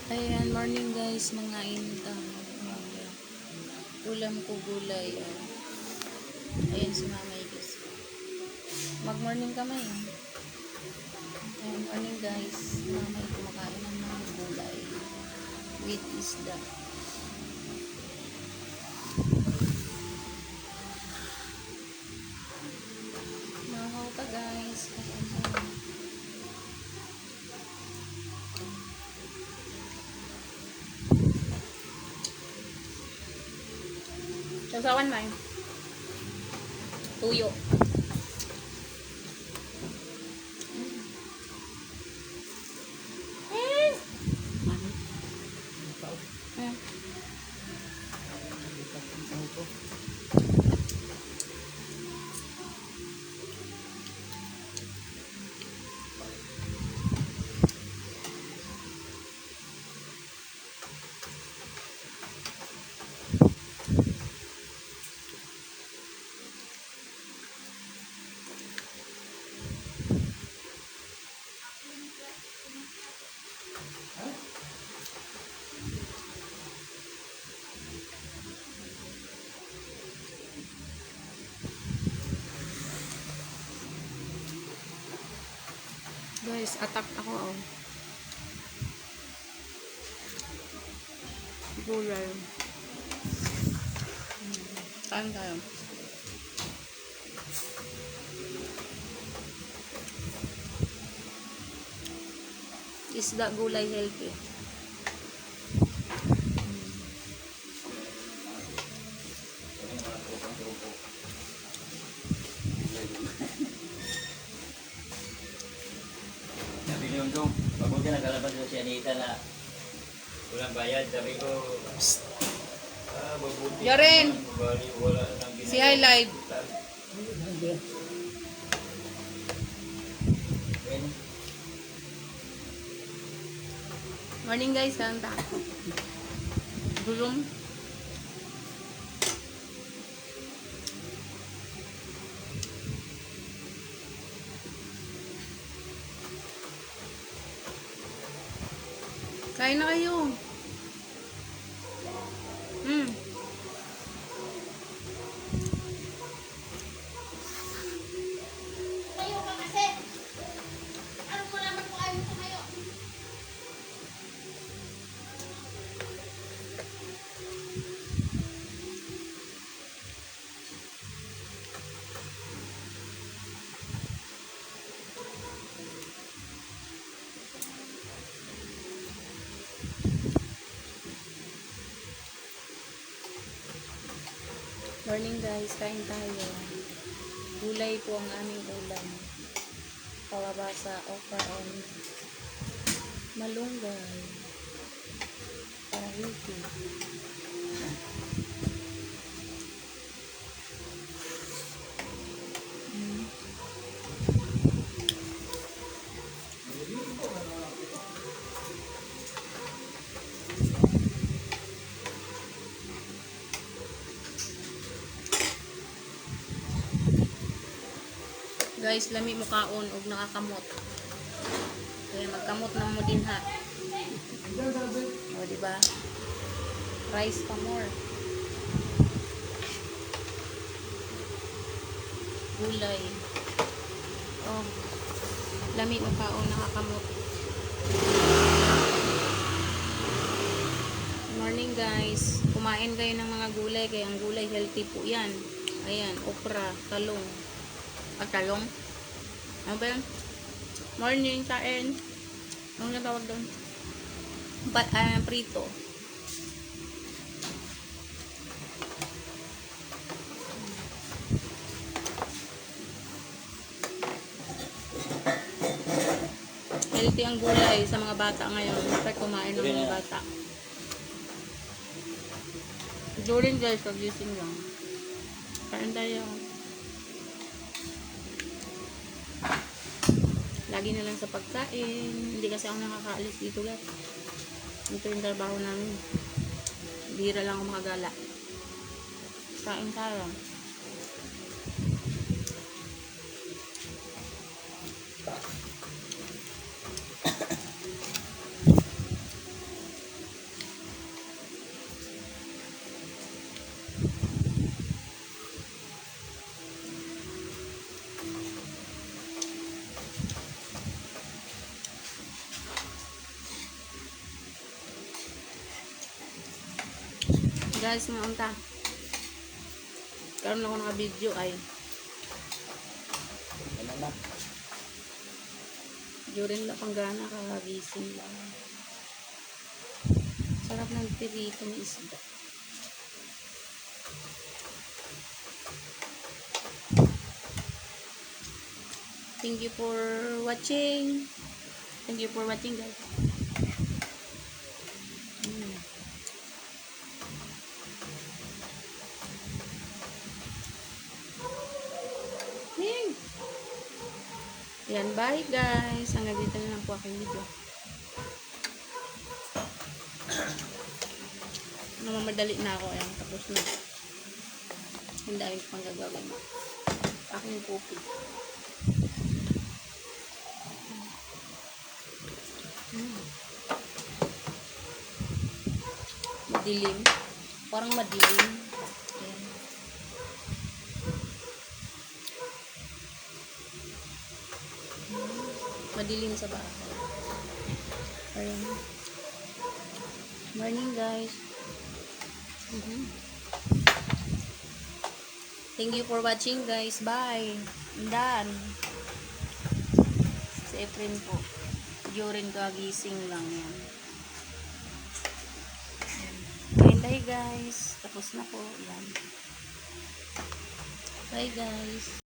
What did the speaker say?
Ayan, morning guys, mga inta. Ulam ko gulay. Ayan si Mama guys. Mag-morning kami. Ayan, morning guys. Mama ay kumakain ng mga gulay with isda. Mahaw pa guys. Sausawan man. Tuyo. Guys, attack ako Gulay. Saan tayo? Isda, gulay, healthy. Sabi niyo dong, mabuti nagkalabas ko si Anita na walang bayad. Sabi ko, mabuti. Yaren! Wala nang Si High Live. Morning guys, saan ta? Gulong. Kain na kayo. Tumayo ka kasi. Ano mo naman kung ayaw tumayo? Morning guys, kain tayo. Gulay po ang aming ulam. Kalabasa, okra, and malunggay. Para healthy. Guys, lami mo kaon og nakakamot. Kaya magkamot na mo din ha. O, diba? Rice pa more. Gulay. Oh, lami mo kaon nakakamot. Morning guys. Kumain kayo ng mga gulay. Kaya ang gulay healthy po yan. Ayan, okra, talong. Talong? Ano ba yun? Morning, kain. Ano na tawag doon? Prito. Healthy ang gulay sa mga bata ngayon. Dapat kumain ng mga bata. During guys, pagising lang. Kain tayo. Lagi na lang sa pagkain. Hindi kasi ako nakakaalis dito guys. Ito yung trabaho namin. Bihira lang ako makagala. Kain tayo. Guys, nga unta. Karoon ako naka-video ay. Ano na? Durin lang pang gana, kakagising lang. Sarap ng tirito ng isda. Thank you for watching. Thank you for watching, guys. Yay! Yan, bye guys. Hanggang dito na lang po aking video. Namamadali na ako. Ayan, tapos na. Ang dami pang gagawin. Aking cookie. Madilim. Parang madilim. Ayan. Madilim sa bahay. Ayan. Morning guys. Thank you for watching guys. Bye. Done. Si Efren po. During kagising lang yan. Bye guys. Tapos na po. Yan. Bye guys.